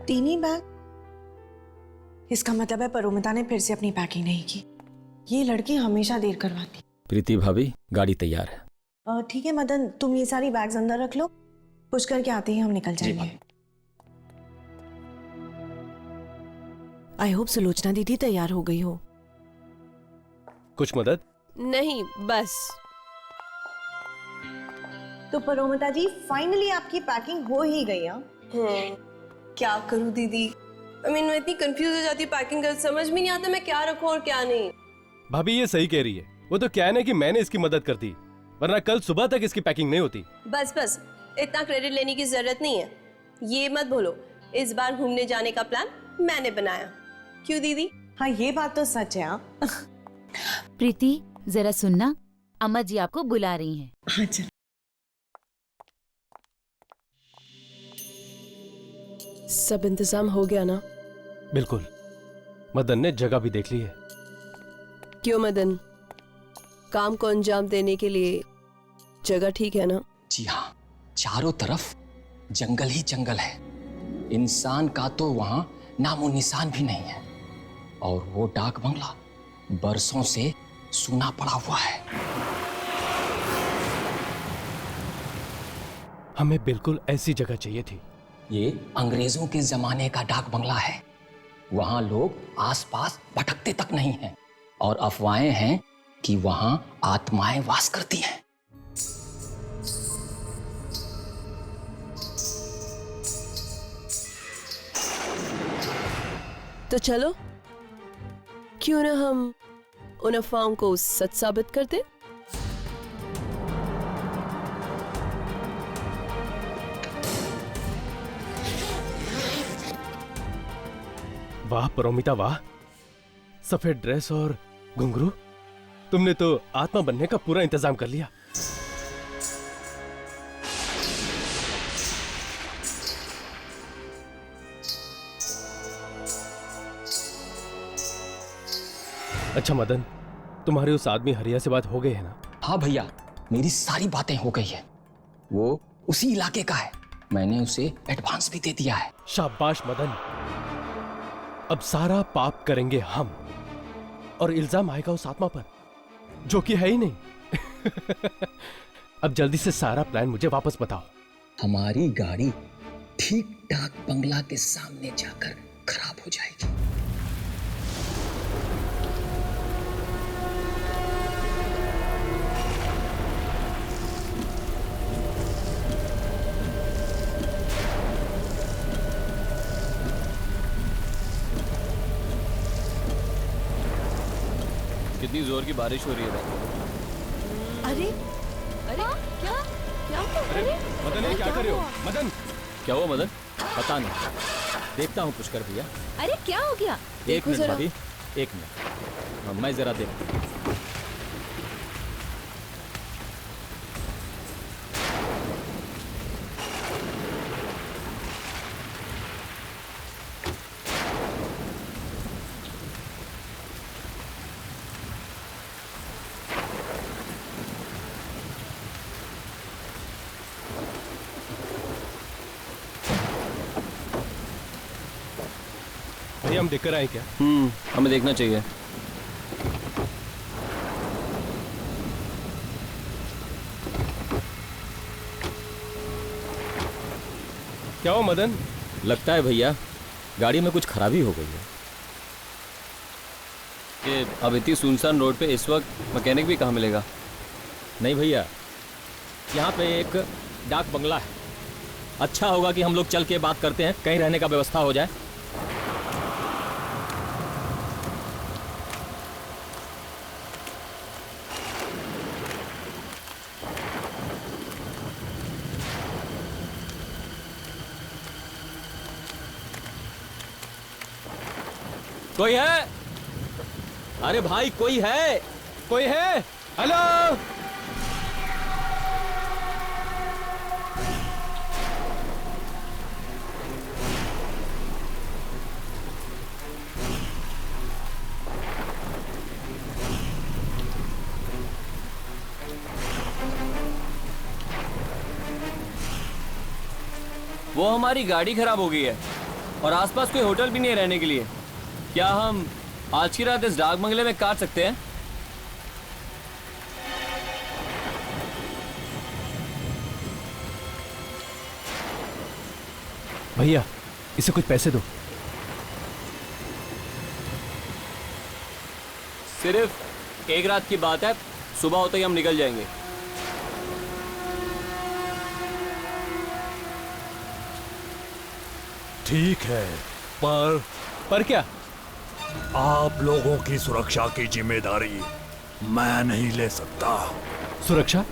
तीन ही बैग? इसका मतलब है परोमिता ने फिर से अपनी पैकिंग नहीं की। ये लड़की हमेशा देर करवाती। प्रीति भाभी, गाड़ी तैयार है। ठीक है मदन, तुम ये सारी बैग्स अंदर रख लो, पुश करके आते ही हम निकल जाएंगे। आई होप सुलोचना दीदी तैयार हो गई हो। कुछ मदद? नहीं, बस। तो परोमिता जी, फाइनली आपकी पैकिंग हो ही गई। क्या करूं दीदी, मैं इतनी कंफ्यूज हो जाती हूँ पैकिंग कर, समझ में नहीं आता मैं क्या रखूं और क्या नहीं। भाभी ये सही कह रही है। वो तो क्या है ना कि मैंने इसकी मदद कर दी, वरना कल सुबह तक इसकी पैकिंग नहीं होती। बस बस, इतना क्रेडिट लेने की जरूरत नहीं है। ये मत भूलो, इस बार घूमने जाने का प्लान मैंने बनाया। क्यों दीदी? हाँ, ये बात तो सच है। प्रीति, जरा सुनना, अम्मा जी आपको बुला रही हैं। अच्छा। सब इंतजाम हो गया ना? बिल्कुल, मदन ने जगह भी देख ली है। क्यों मदन, काम को अंजाम देने के लिए जगह ठीक है ना? जी हाँ, चारों तरफ जंगल ही जंगल है। इंसान का तो वहां नामो निशान भी नहीं है। और वो डाक बंगला बरसों से सूना पड़ा हुआ है। हमें बिल्कुल ऐसी जगह चाहिए थी। ये अंग्रेजों के जमाने का डाक बंगला है। वहां लोग आसपास भटकते तक नहीं हैं। और अफवाहें हैं कि वहां आत्माएं वास करती हैं। तो चलो, क्यों ना हम उन अफवाहों को सच साबित कर दें? वाह परोमिता वाह, सफेद ड्रेस और घुंघरू, तुमने तो आत्मा बनने का पूरा इंतजाम कर लिया। अच्छा मदन, तुम्हारे उस आदमी हरिया से बात हो गई है ना? हाँ भैया, मेरी सारी बातें हो गई है। वो उसी इलाके का है। मैंने उसे एडवांस भी दे दिया है। शाबाश मदन, अब सारा पाप करेंगे हम और इल्जाम आएगा उस आत्मा पर जो कि है ही नहीं। अब जल्दी से सारा प्लान मुझे वापस बताओ। हमारी गाड़ी ठीक डाक बंगला के सामने जाकर खराब हो जाएगी। कितनी जोर की बारिश हो रही है। अरे अरे क्या क्या अरे मदन, ये क्या कर रहे हो? मदन, क्या हुआ मदन? पता नहीं, देखता हूँ पुष्कर भैया। अरे क्या हो गया? एक मिनट भाभी, एक मिनट, मैं जरा देख। भैया हम देखकर आए क्या? हमें देखना चाहिए। क्या हो मदन? लगता है भैया गाड़ी में कुछ खराबी हो गई है। ये अब इतनी सुनसान रोड पे इस वक्त मैकेनिक भी कहाँ मिलेगा? नहीं भैया, यहाँ पे एक डाक बंगला है। अच्छा होगा कि हम लोग चल के बात करते हैं, कहीं रहने का व्यवस्था हो जाए। कोई है? अरे भाई कोई है? कोई है? हेलो? वो हमारी गाड़ी खराब हो गई है। और आसपास कोई होटल भी नहीं है रहने के लिए। क्या हम आज की रात इस डाक बंगले में काट सकते हैं? भैया इसे कुछ पैसे दो। सिर्फ एक रात की बात है, सुबह होते ही हम निकल जाएंगे। ठीक है, पर क्या? आप लोगों की सुरक्षा की जिम्मेदारी मैं नहीं ले सकता। सुरक्षा?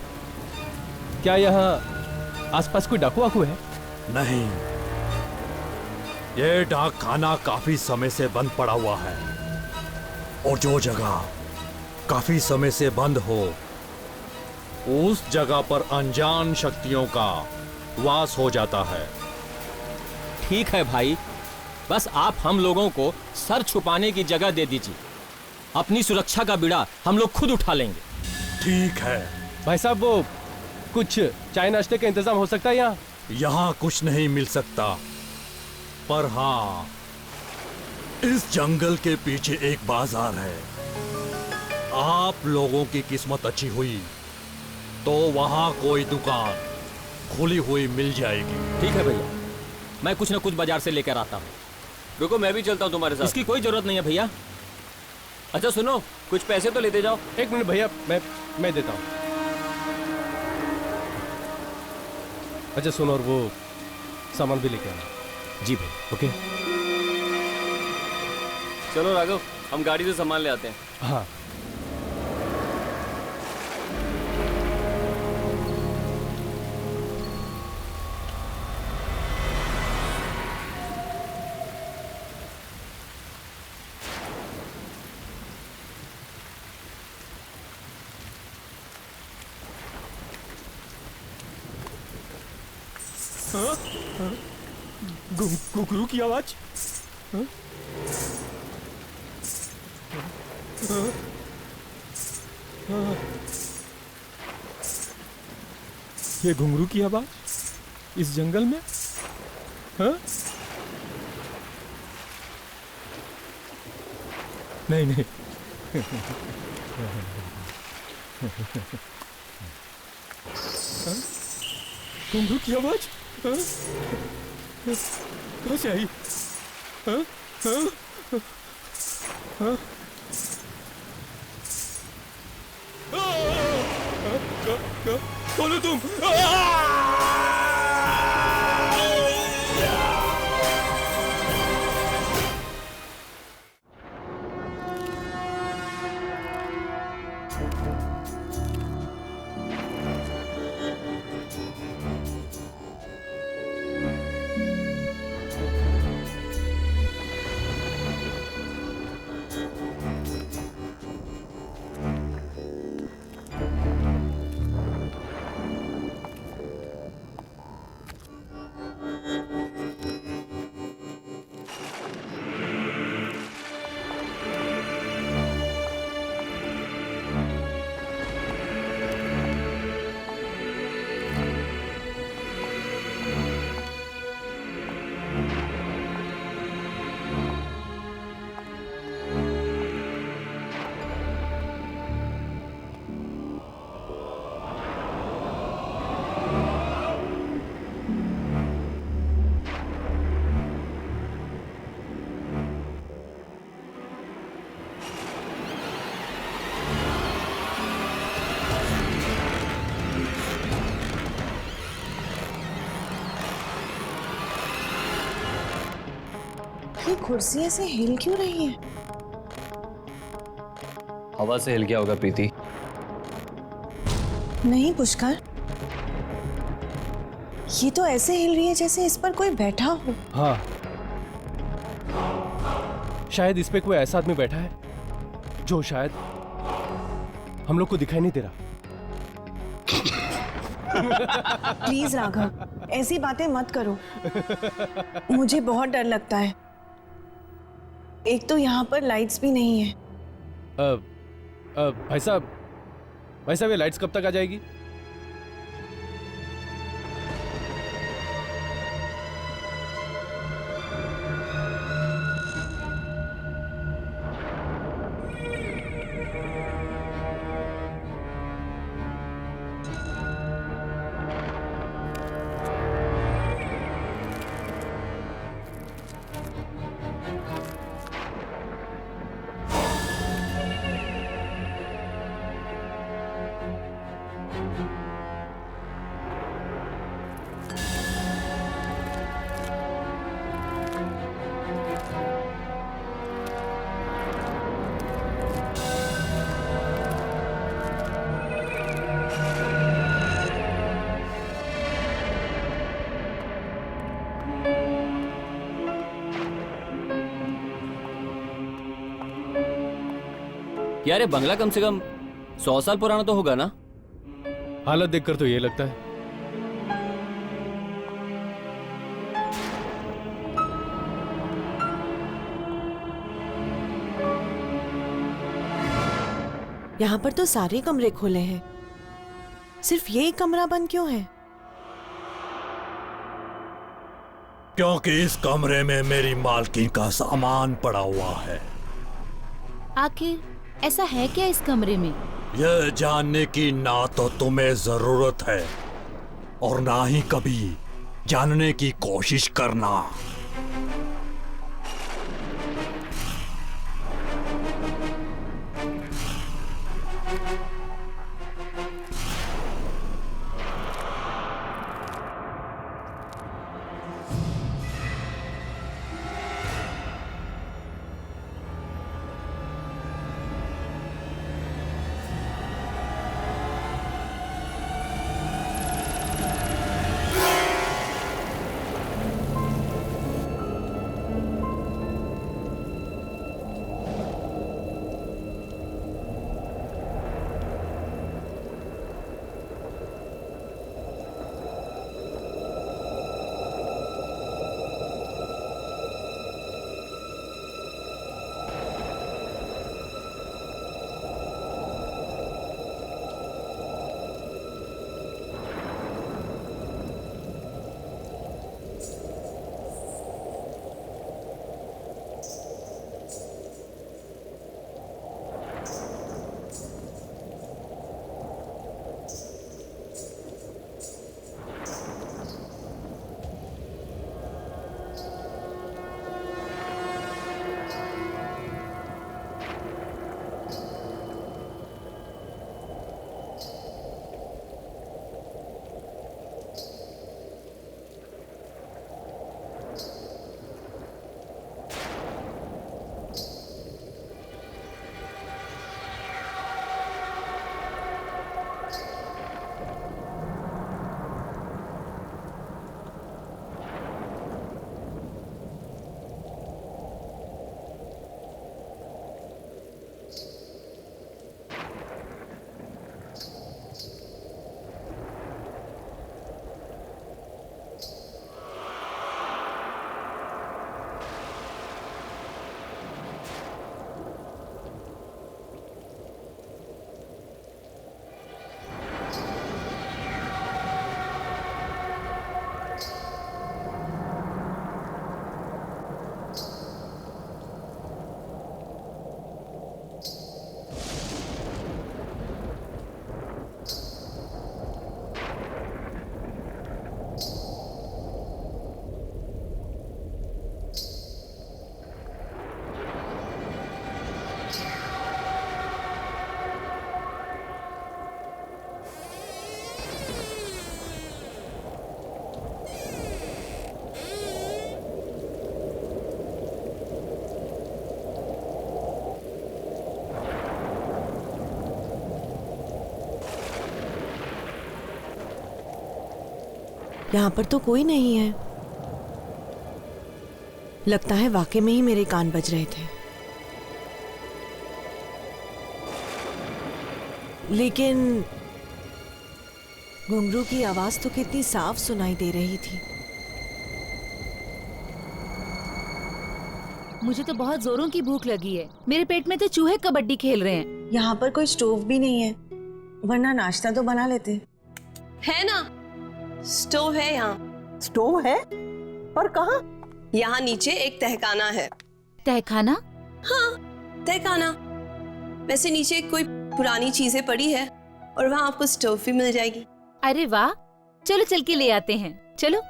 क्या यहाँ आसपास कोई डाकू वाकू है? नहीं, ये डाक खाना काफी समय से बंद पड़ा हुआ है और जो जगह काफी समय से बंद हो उस जगह पर अनजान शक्तियों का वास हो जाता है। ठीक है भाई, बस आप हम लोगों को सर छुपाने की जगह दे दीजिए। अपनी सुरक्षा का बीड़ा हम लोग खुद उठा लेंगे। ठीक है भाई साहब, वो कुछ चाय नाश्ते का इंतजाम हो सकता है यहाँ? यहाँ कुछ नहीं मिल सकता, पर हाँ इस जंगल के पीछे एक बाजार है। आप लोगों की किस्मत अच्छी हुई तो वहां कोई दुकान खुली हुई मिल जाएगी। ठीक है भैया, मैं कुछ ना कुछ बाजार से लेकर आता हूँ। रुको, मैं भी चलता हूँ तुम्हारे साथ। इसकी कोई जरूरत नहीं है भैया। अच्छा सुनो, कुछ पैसे तो लेते जाओ। एक मिनट भैया, मैं देता हूँ। अच्छा सुनो, और वो सामान भी लेके आना। जी भैया। ओके। चलो राघव, हम गाड़ी से सामान ले आते हैं। हाँ। घुंघरू की आवाज। ये घुंघरू की आवाज इस जंगल में? हाँ? नहीं नहीं। घुंघरू की आवाज कहाँ से आई? हाँ? हाँ? हाँ? कौन हो तुम? ये कुर्सी ऐसे हिल क्यों रही है? हवा से हिल गया होगा प्रीति। नहीं पुष्कर, ये तो ऐसे हिल रही है जैसे इस पर कोई बैठा हो। हाँ, शायद इस पे कोई ऐसा आदमी बैठा है जो शायद हम लोग को दिखाई नहीं दे रहा। प्लीज राघव, ऐसी बातें मत करो। मुझे बहुत डर लगता है। एक तो यहाँ पर लाइट्स भी नहीं है। भाई साहब ये लाइट्स कब तक आ जाएगी? यार ये बंगला कम से कम 100 साल पुराना तो होगा ना? हालत देखकर तो ये लगता है। यहाँ पर तो सारे कमरे खुले हैं, सिर्फ ये कमरा बंद क्यों है? क्योंकि इस कमरे में मेरी मालकिन का सामान पड़ा हुआ है। आखिर ऐसा है क्या इस कमरे में? यह जानने की ना तो तुम्हें जरूरत है और ना ही कभी जानने की कोशिश करना। यहाँ पर तो कोई नहीं है। लगता है वाकई में ही मेरे कान बज रहे थे। लेकिन घुंघरू की आवाज तो कितनी साफ सुनाई दे रही थी। मुझे तो बहुत जोरों की भूख लगी है। मेरे पेट में तो चूहे कबड्डी खेल रहे हैं। यहाँ पर कोई स्टोव भी नहीं है, वरना नाश्ता तो बना लेते। है ना, स्टोव है यहाँ। स्टोव है? पर कहाँ? यहाँ नीचे एक तहखाना है। तहखाना? हाँ, तहखाना। वैसे नीचे कोई पुरानी चीजें पड़ी है और वहाँ आपको स्टोव भी मिल जाएगी। अरे वाह, चलो चल के ले आते हैं। चलो।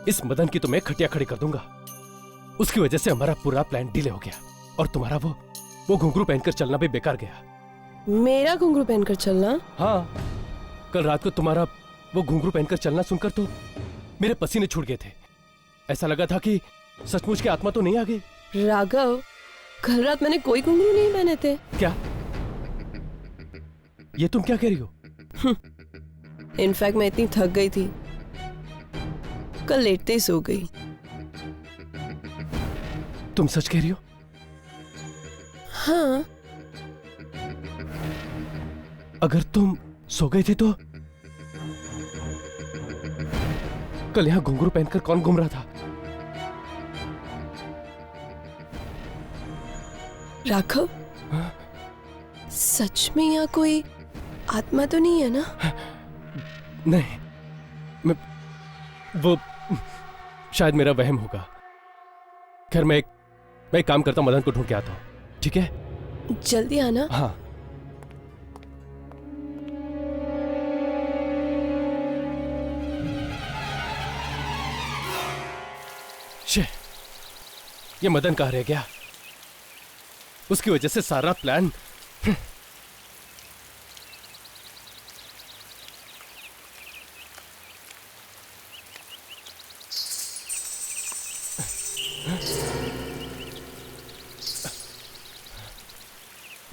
इस मदन की तो मैं खटिया खड़ी कर दूंगा। उसकी वजह से हमारा पूरा प्लान डिले हो गया और तुम्हारा वो घुंघरू पहनकर चलना भी बेकार गया। मेरा घुंघरू पहनकर चलना? हाँ, कल रात को तुम्हारा वो घुंघरू पहनकर चलना सुनकर तो मेरे पसीने छूट गए थे। ऐसा लगा था कि सचमुच की आत्मा तो नहीं आ गई। राघव, कल रात मैंने कोई घुंघरू नहीं पहने थे। क्या? ये तुम क्या कह रही हो? इनफैक्ट मैं इतनी थक गई थी, कल लेटते ही सो गई। तुम सच कह रही हो? हाँ। अगर तुम सो गए थे तो कल यहां घुंघरू पहनकर कौन घूम रहा था? राघव, हाँ? सच में यहाँ कोई आत्मा तो नहीं है ना? नहीं, वो शायद मेरा वहम होगा। खैर मैं एक काम करता हूं, मदन को ढूंढ के आता हूं, ठीक है? जल्दी आना। हाँ। शे, ये मदन कहाँ रह गया? उसकी वजह से सारा प्लान।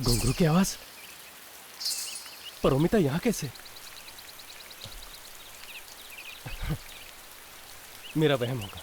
घुंघरू की आवाज? पर अमिता यहां कैसे? मेरा वहम होगा।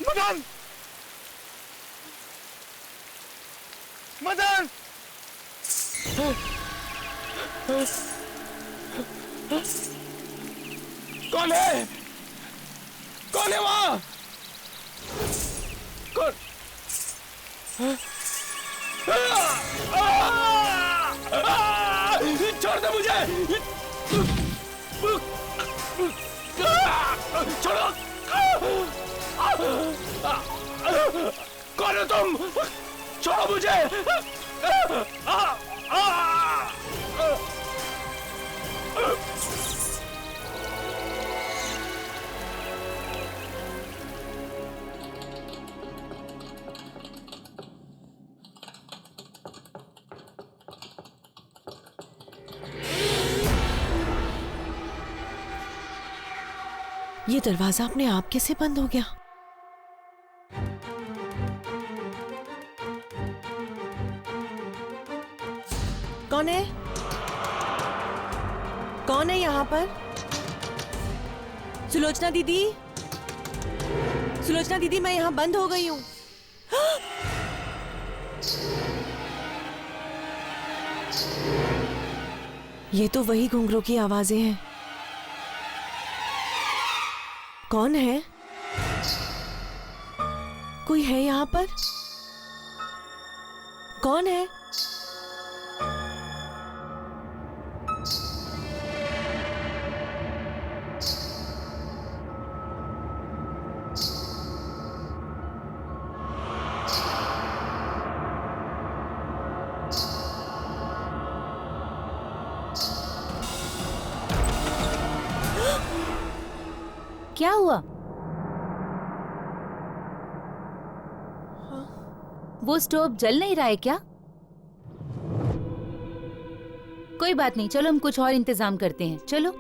मदन! मदन! कौन है? कौन है वहां? कौन? छोड़ दे मुझे! छोड़ो! कौन हो तुम? छोड़ो मुझे! ये दरवाजा अपने आप कैसे बंद हो गया? कौन है? कौन है यहाँ पर? सुलोचना दीदी, सुलोचना दीदी, मैं यहाँ बंद हो गई हूँ। ये तो वही घुंघरू की आवाजें हैं। कौन है? कोई है यहाँ पर? कौन है? क्या हुआ? वो स्टोव जल नहीं रहा है क्या? कोई बात नहीं, चलो हम कुछ और इंतजाम करते हैं। चलो।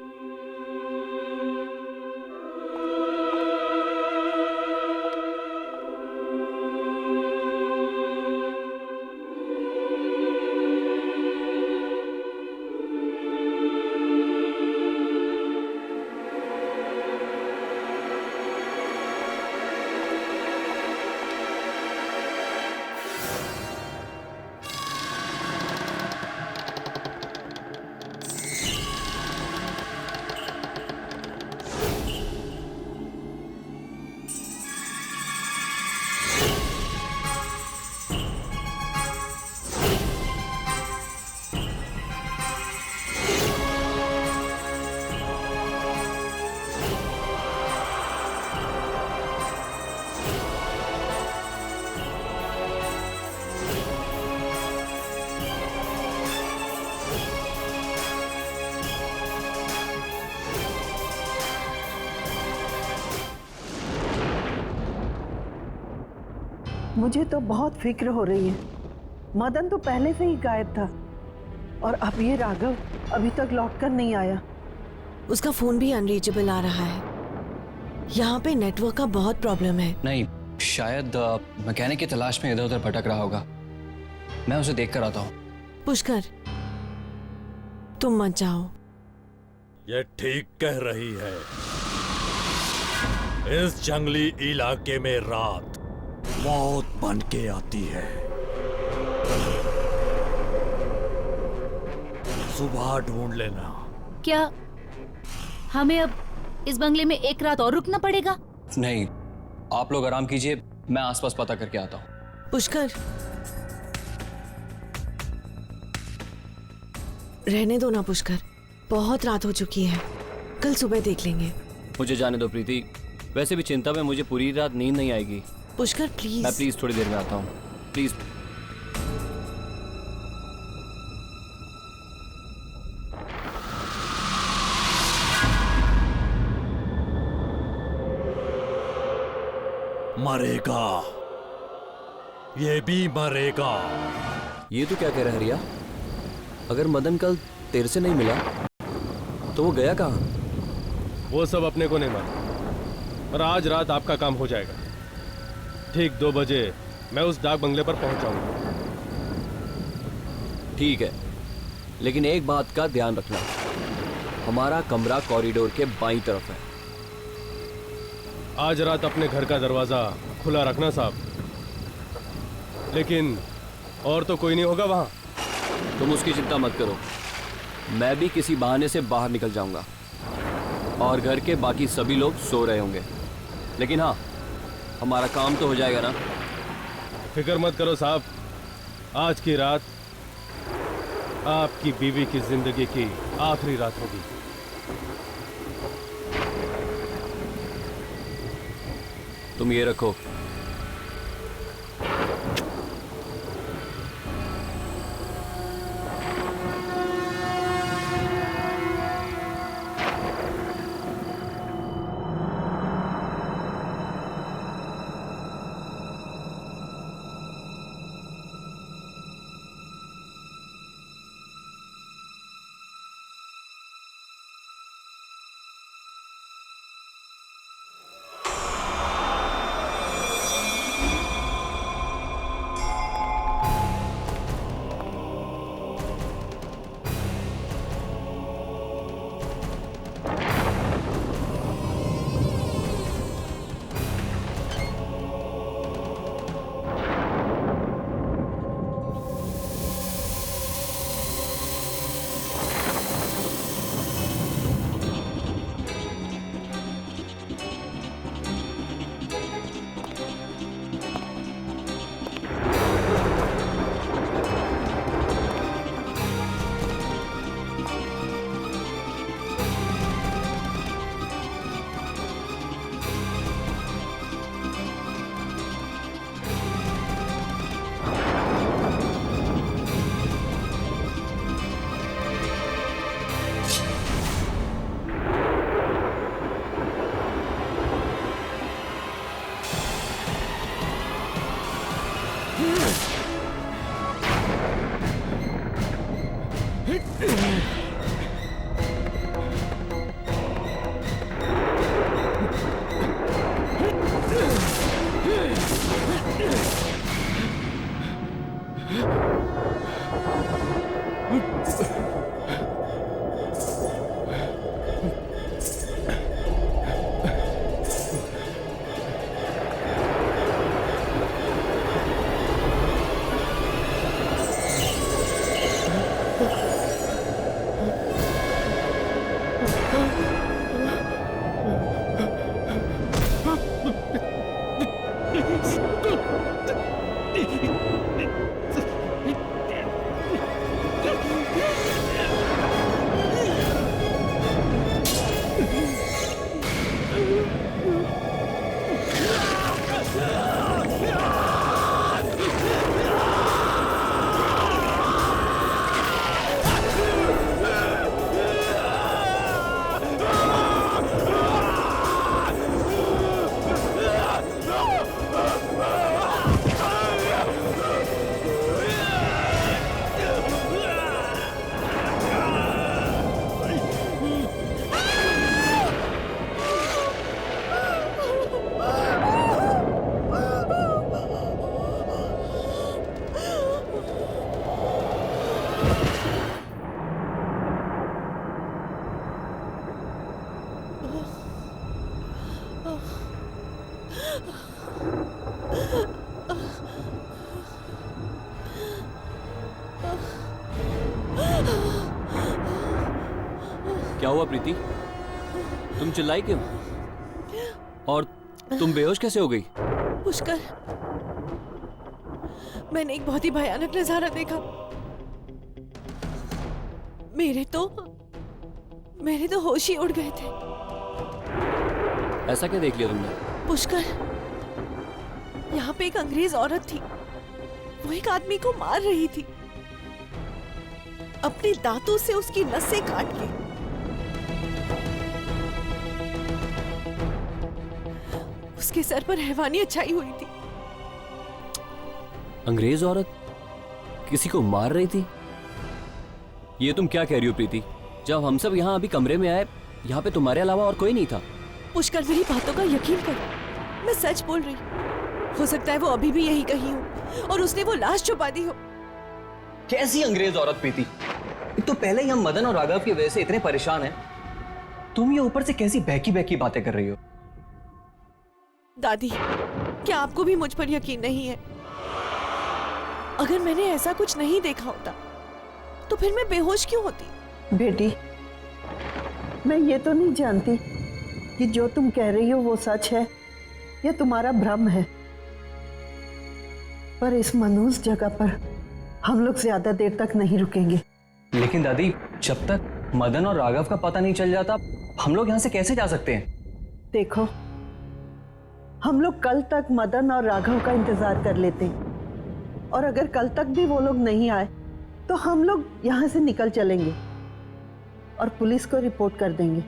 मुझे तो बहुत फिक्र हो रही है। मदन तो पहले से ही गायब था और अब ये राघव अभी तक लौट कर नहीं आया। उसका फोन भी अनरीचेबल आ रहा है। यहाँ पे नेटवर्क का बहुत प्रॉब्लम है। नहीं, शायद मैकेनिक की तलाश में इधर उधर भटक रहा होगा। मैं उसे देख कर आता हूँ। पुष्कर, तुम मत जाओ। ये ठीक कह रही है। इस जंगली इलाके में रात मौत बन के आती है। सुबह ढूंढ लेना। क्या हमें अब इस बंगले में एक रात और रुकना पड़ेगा? नहीं, आप लोग आराम कीजिए, मैं आसपास पता करके आता हूँ। पुष्कर, रहने दो ना पुष्कर, बहुत रात हो चुकी है, कल सुबह देख लेंगे। मुझे जाने दो प्रीति, वैसे भी चिंता में मुझे पूरी रात नींद नहीं आएगी। पुष्कर प्लीज। मैं प्लीज थोड़ी देर में आता हूँ, प्लीज। मरेगा, ये भी मरेगा। ये तो क्या कह रहा है रिया? अगर मदन कल तेरे से नहीं मिला तो वो गया कहाँ? वो सब अपने को नहीं मालूम, पर आज रात आपका काम हो जाएगा। ठीक 2 बजे मैं उस डाक बंगले पर पहुंच जाऊंगा। ठीक है, लेकिन एक बात का ध्यान रखना, हमारा कमरा कॉरिडोर के बाईं तरफ है। आज रात अपने घर का दरवाजा खुला रखना साहब। लेकिन और तो कोई नहीं होगा वहां? तुम उसकी चिंता मत करो, मैं भी किसी बहाने से बाहर निकल जाऊंगा और घर के बाकी सभी लोग सो रहे होंगे। लेकिन हाँ, हमारा काम तो हो जाएगा ना। फिक्र मत करो साहब, आज की रात आपकी बीवी की जिंदगी की आखिरी रात होगी। तुम ये रखो। क्या हुआ प्रीति? तुम चिल्लाई क्यों? और तुम बेहोश कैसे हो गई? पुष्कर, मैंने एक बहुत ही भयानक नजारा देखा। मेरे तो होश ही उड़ गए थे। ऐसा क्या देख लिया तुमने? पुष्कर, यहाँ पे एक अंग्रेज औरत थी। वो एक आदमी को मार रही थी, अपने दांतों से उसकी नसें काट के। उसके सर पर हैवानियत छाई हुई थी। अंग्रेज औरत किसी को मार रही थी? ये तुम क्या कह रही हो प्रीति? जब हम सब यहाँ अभी कमरे में आए, यहाँ पे तुम्हारे अलावा और कोई नहीं था। पुष्कर, मेरी बातों का यकीन कर, मैं सच बोल रही हूँ। हो सकता है वो अभी भी यही कहीं हो और उसने वो लाश छुपा दी हो। कैसी अंग्रेज औरत प्रीति? एक तो पहले ही हम मदन और राघव की वजह से इतने परेशान हैं, तुम ये ऊपर से कैसी बहकी बहकी बातें कर रही हो? दादी, क्या आपको भी मुझ पर यकीन नहीं है? अगर मैंने ऐसा कुछ नहीं देखा होता तो फिर मैं बेहोश क्यों होती? बेटी, मैं ये तो नहीं जानती कि जो तुम कह रही हो वो सच है या तुम्हारा भ्रम है, पर इस मनुष्य जगह पर हम लोग ज्यादा देर तक नहीं रुकेंगे। लेकिन दादी, जब तक मदन और राघव का पता नहीं चल जाता, हम लोग यहाँ से कैसे जा सकते हैं? देखो, हम लोग कल तक मदन और राघव का इंतजार कर लेते हैं, और अगर कल तक भी वो लोग नहीं आए तो हम लोग यहाँ से निकल चलेंगे और पुलिस को रिपोर्ट कर देंगे।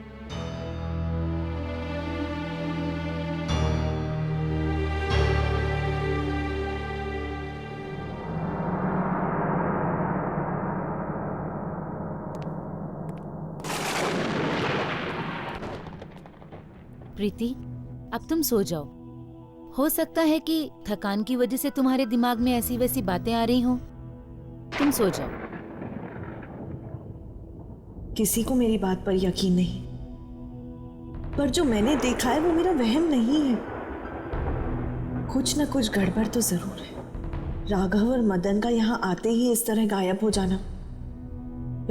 प्रीति, अब तुम सो जाओ। हो सकता है कि थकान की वजह से तुम्हारे दिमाग में ऐसी वैसी बातें आ रही हों। तुम सो जाओ। किसी को मेरी बात पर यकीन नहीं, पर जो मैंने देखा है वो मेरा वहम नहीं है। कुछ न कुछ गड़बड़ तो जरूर है। राघव और मदन का यहाँ आते ही इस तरह गायब हो जाना,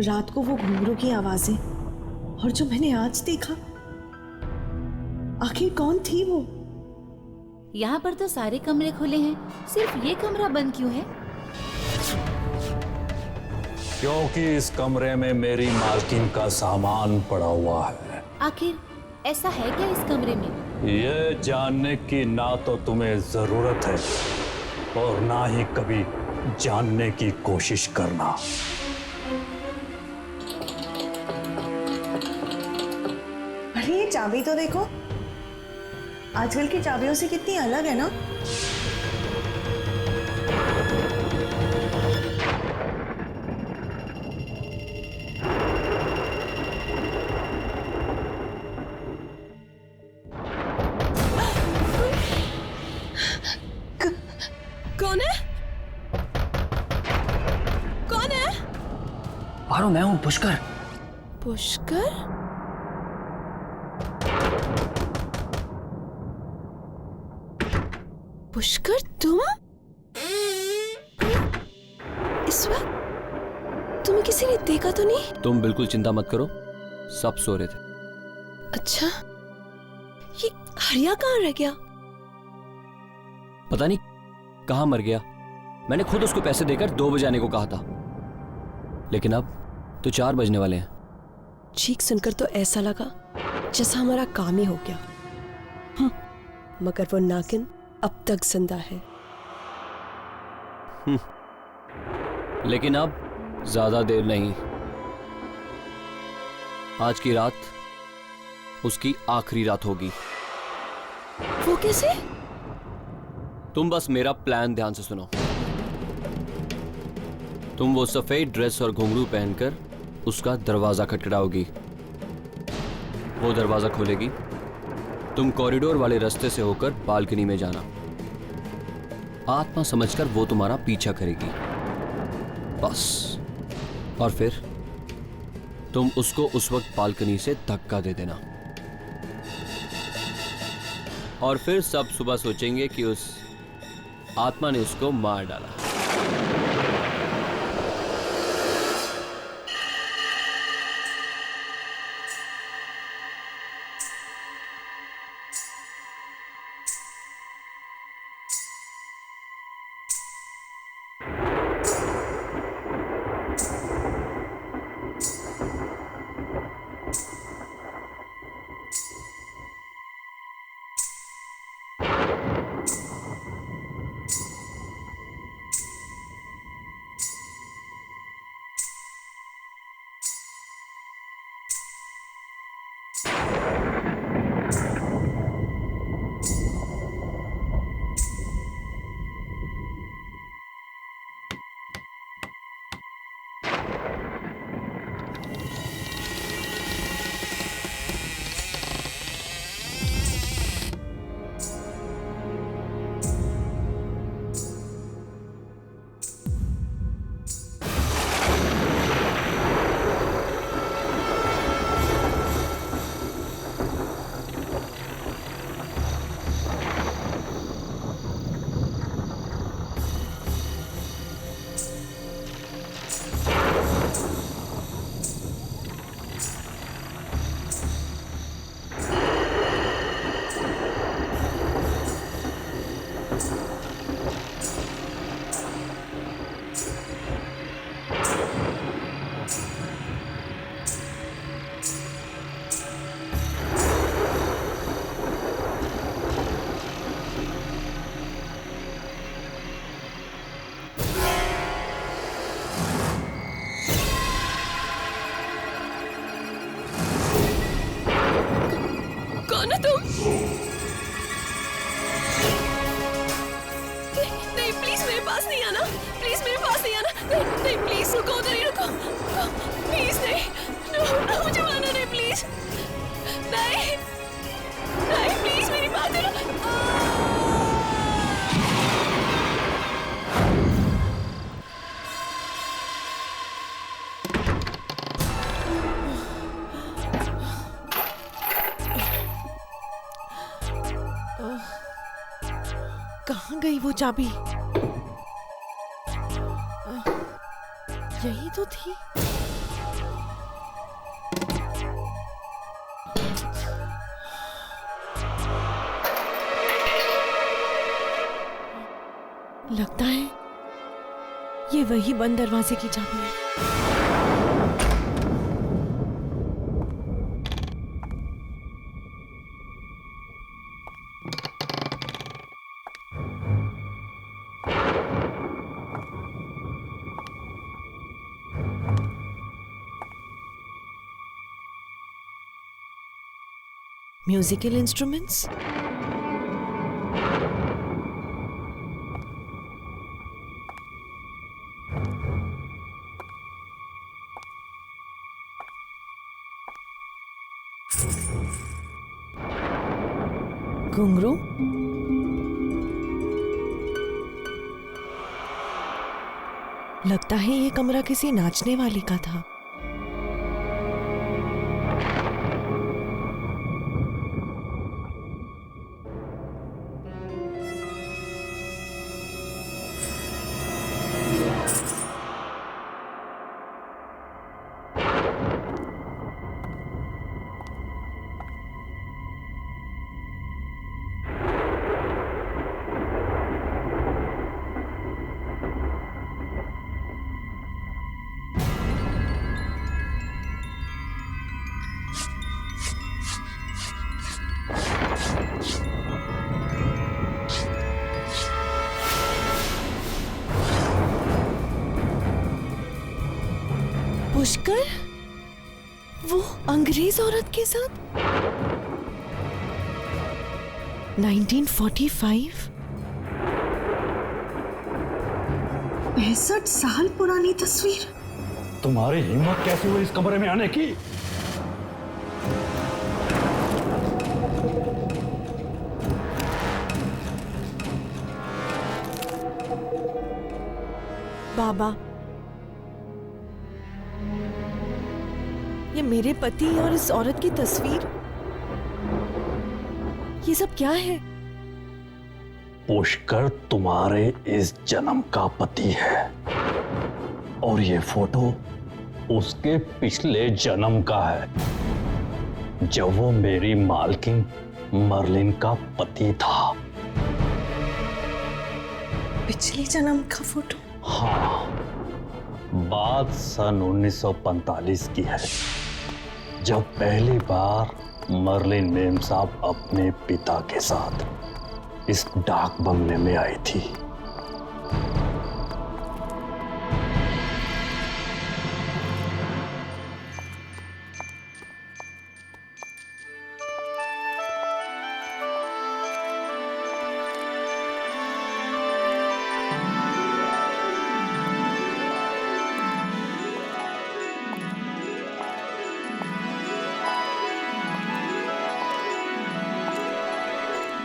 रात को वो घुंघरू की आवाजें, और जो मैंने आज देखा, आखिर कौन थी वो? यहाँ पर तो सारे कमरे खुले हैं, सिर्फ ये कमरा बंद क्यों है? क्योंकि इस कमरे में मेरी मालकिन का सामान पड़ा हुआ है। आखिर ऐसा है क्या इस कमरे में? ये जानने की ना तो तुम्हें जरूरत है और ना ही कभी जानने की कोशिश करना। अरे ये चाबी तो देखो, आजकल की चाबियों से कितनी अलग है ना। कौन है? कौन है? पारो, मैं हूं पुष्कर। पुष्कर? पुष्कर, तुम? इस वक्त तुम्हें किसी ने देखा तो नहीं? तुम बिल्कुल चिंता मत करो, सब सो रहे थे। अच्छा, ये हरिया कहाँ रह गया? पता नहीं कहाँ मर गया। मैंने खुद उसको पैसे देकर 2 बजे आने को कहा था, लेकिन अब तो 4 बजने वाले हैं। चीख सुनकर तो ऐसा लगा जैसा हमारा काम ही हो गया। मगर वो नागिन अब तक जिंदा है। लेकिन अब ज्यादा देर नहीं। आज की रात उसकी आखिरी रात होगी। वो कैसे? तुम बस मेरा प्लान ध्यान से सुनो। तुम वो सफेद ड्रेस और घुंघरू पहनकर उसका दरवाजा खटखटाओगी। वो दरवाजा खोलेगी, तुम कॉरिडोर वाले रास्ते से होकर बालकनी में जाना। आत्मा समझकर वो तुम्हारा पीछा करेगी, बस। और फिर तुम उसको उस वक्त बालकनी से धक्का दे देना। और फिर सब सुबह सोचेंगे कि उस आत्मा ने उसको मार डाला। गई वो चाबी? यही तो थी। लगता है ये वही बंद दरवाजे की चाबी है। म्यूजिकल इंस्ट्रूमेंट्स, घुंघरू, लगता है ये कमरा किसी नाचने वाली का था। पुष्कर, वो अंग्रेज औरत के साथ 1945? 65 साल पुरानी तस्वीर। तुम्हारी हिम्मत कैसे हुई इस कमरे में आने की? बाबा, ये मेरे पति और इस औरत की तस्वीर, ये सब क्या है? पुष्कर तुम्हारे इस जन्म का पति है और ये फोटो उसके पिछले जन्म का है, जब वो मेरी मालकिन मर्लिन का पति था। पिछले जन्म का फोटो? हाँ, बात सन 1945 की है, जब पहली बार मर्लिन मेम साहब अपने पिता के साथ इस डाक बंगले में आई थी।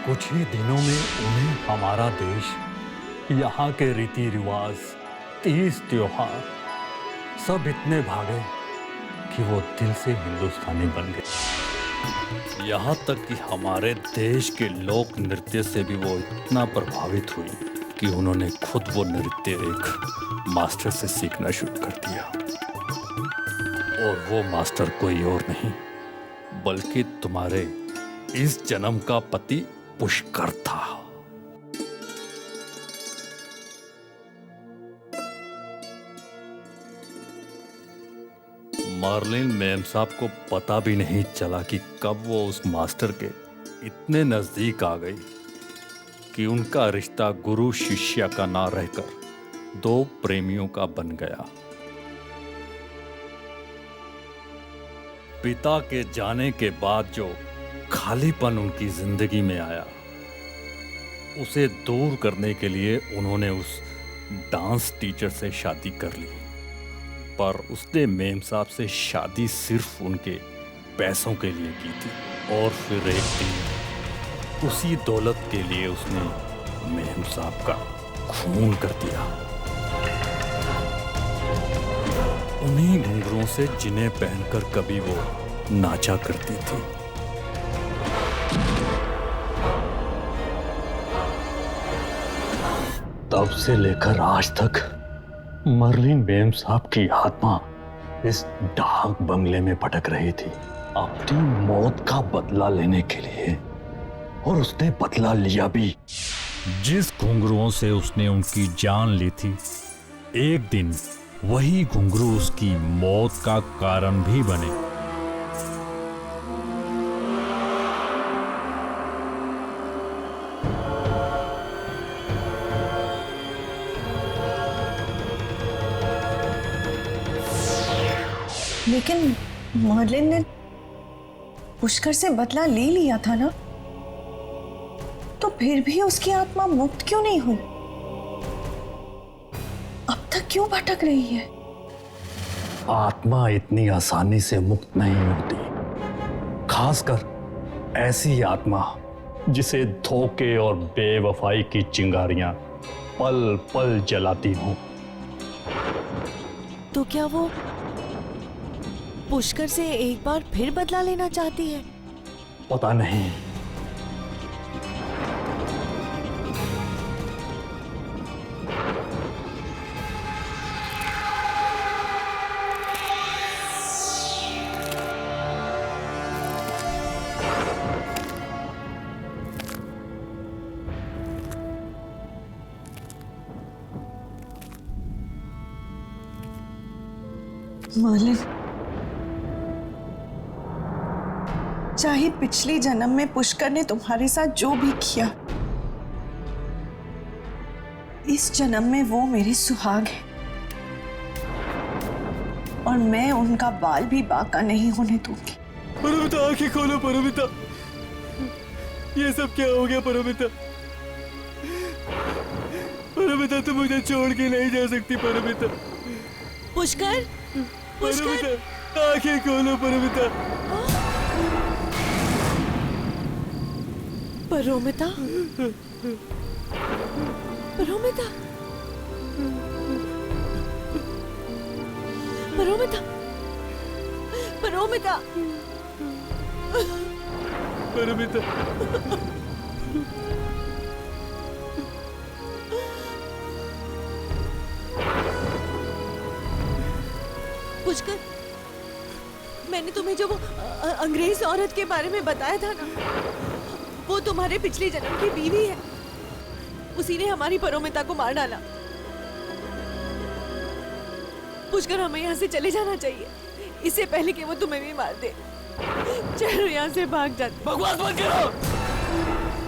कुछ ही दिनों में उन्हें हमारा देश, यहाँ के रीति रिवाज, तीज त्योहार सब इतने भागे कि वो दिल से हिंदुस्तानी बन गए। यहाँ तक कि हमारे देश के लोक नृत्य से भी वो इतना प्रभावित हुई कि उन्होंने खुद वो नृत्य एक मास्टर से सीखना शुरू कर दिया। और वो मास्टर कोई और नहीं बल्कि तुम्हारे इस जन्म का पति पुष्कर था। मर्लिन मेम साहब को पता भी नहीं चला कि कब वो उस मास्टर के इतने नजदीक आ गई कि उनका रिश्ता गुरु शिष्य का ना रहकर दो प्रेमियों का बन गया। पिता के जाने के बाद जो खालीपन उनकी जिंदगी में आया, उसे दूर करने के लिए उन्होंने उस डांस टीचर से शादी कर ली। पर उसने मेम साहब से शादी सिर्फ उनके पैसों के लिए की थी। और फिर एक दिन उसी दौलत के लिए उसने मेम साहब का खून कर दिया। उन्हीं घुंघरुओं से जिन्हें पहनकर कभी वो नाचा करती थी। तब से लेकर आज तक मर्लिन बेम साहब की आत्मा इस डाक बंगले में भटक रही थी अपनी मौत का बदला लेने के लिए, और उसने बदला लिया भी। जिस घुंघरुओं से उसने उनकी जान ली थी, एक दिन वही घुंघरू उसकी मौत का कारण भी बने। लेकिन मर्लिन ने पुष्कर से बदला ले लिया था ना, तो फिर भी उसकी आत्मा मुक्त क्यों नहीं हुई? अब तक क्यों भटक रही है? आत्मा इतनी आसानी से मुक्त नहीं होती, खासकर ऐसी आत्मा जिसे धोखे और बेवफाई की चिंगारियां पल पल जलाती हों। तो क्या वो पुष्कर से एक बार फिर बदला लेना चाहती है? पता नहीं। मर्लिन, चाहे पिछले जन्म में पुष्कर ने तुम्हारे साथ जो भी किया, इस जन्म में वो मेरे सुहाग है, और मैं उनका बाल भी बाका नहीं होने दूंगी। परमिता, आंखें खोलो परमिता। ये सब क्या हो गया परमिता? परमिता, तुम मुझे छोड़ के नहीं जा सकती परमिता। पुष्कर, परमिता, आंखें खोलो परमिता। परोमिता, परोमिता, परोमिता, परोमिता, परमिता, पुष्कर, मैंने तुम्हें जो वो अंग्रेज औरत के बारे में बताया था ना, वो तुम्हारे पिछले जन्म की बीवी है। उसी ने हमारी परोमिता को मार डाला। पुष्कर, हमें यहाँ से चले जाना चाहिए, इससे पहले कि वो तुम्हें भी मार दे। चलो यहाँ से भाग जाते। बकवास मत करो।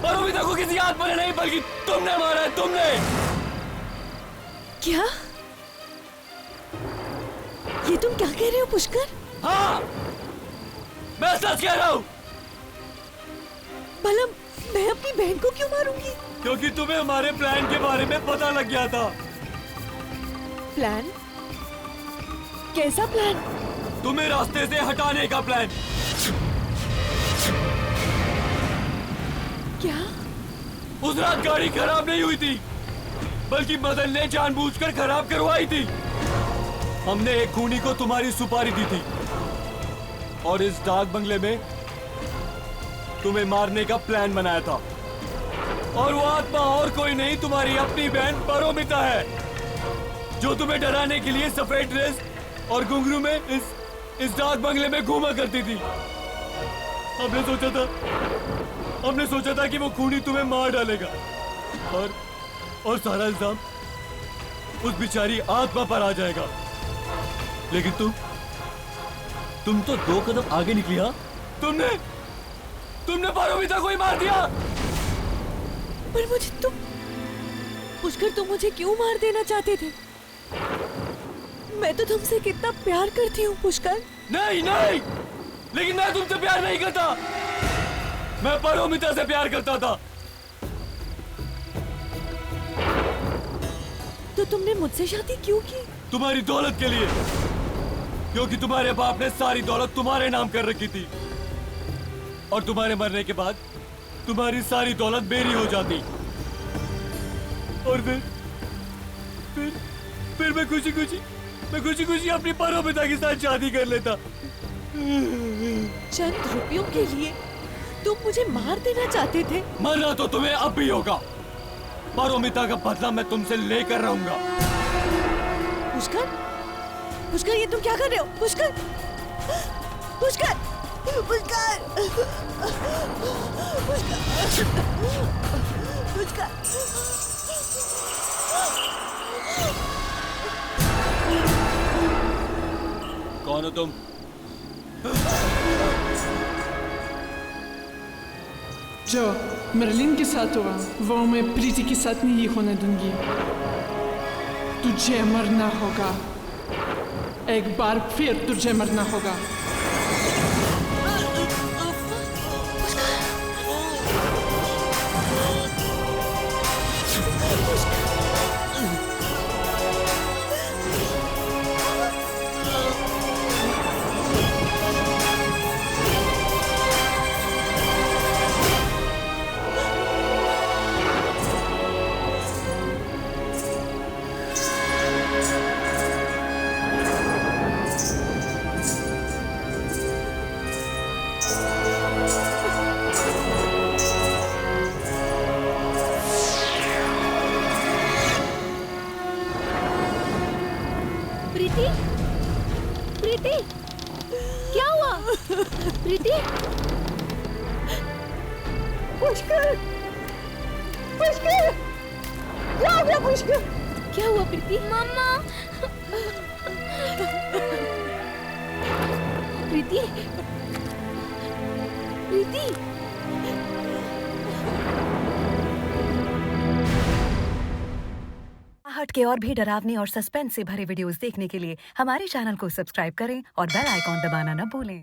परोमिता को किसी आत्मा ने नहीं, बल्कि तुमने मारा है, तुमने। क्या? ये तुम क्या कह रहे हो पुष्कर? हाँ, मैं सच कह रहा हूँ। भला मैं अपनी बहन को क्यों मारूंगी? क्योंकि तुम्हें हमारे प्लान के बारे में पता लग गया था। प्लान? कैसा प्लान? तुम्हें रास्ते से हटाने का प्लान। क्या? उस रात गाड़ी खराब नहीं हुई थी, बल्कि मदन ने जानबूझकर खराब करवाई थी। हमने एक खूनी को तुम्हारी सुपारी दी थी, और इस डाक बंगले में तुम्हें मारने का प्लान बनाया था। और वो आत्मा और कोई नहीं, तुम्हारी अपनी बहन परोमिता है, जो तुम्हें डराने के लिए सफेद ड्रेस और घुंघरू में इस डाक बंगले में घूमा करती थी। हमने सोचा था कि वो खूनी तुम्हें मार डालेगा, और सारा इल्जाम उस बेचारी आत्मा पर आ जाएगा। लेकिन तुम तो 2 कदम आगे निकली। हाँ, तुमने परोमिता को ही मार दिया। पर पुष्कर, तुम मुझे क्यों मार देना चाहते थे? मैं तो तुमसे कितना प्यार करती हूँ पुष्कर। नहीं, लेकिन मैं तुमसे प्यार नहीं करता। मैं परोमिता से प्यार करता था। तो तुमने मुझसे शादी क्यों की? तुम्हारी दौलत के लिए, क्योंकि तुम्हारे बाप ने सारी दौलत तुम्हारे नाम कर रखी थी, और तुम्हारे मरने के बाद तुम्हारी सारी दौलत मेरी हो जाती, और फिर मैं खुशी खुशी अपनी परोमिता के साथ शादी कर लेता। चंद रुपयों के लिए तुम मुझे मार देना चाहते थे? मरना तो तुम्हें अब भी होगा, पारोमिता का बदला मैं तुमसे लेकर रहूंगा। पुष्कर, पुष्कर ये तुम क्या कर रहे हो? पुष्कर, पुष्कर, पुष्कर, पुष्कर, पुष्कर। कौन हो तुम? जो मर्लिन के साथ हुआ वो मैं प्रीति के साथ नहीं होने दूंगी। तुझे मरना होगा, एक बार फिर तुझे मरना होगा। प्रीति, प्रीति, क्या हुआ? प्रीति, पुष्कर, पुष्कर, क्या हो गया पुष्कर? क्या हुआ प्रीति? मम्मा। प्रीति, प्रीति। हट के और भी डरावनी और सस्पेंस से भरे वीडियोस देखने के लिए हमारे चैनल को सब्सक्राइब करें और बेल आइकॉन दबाना न भूलें।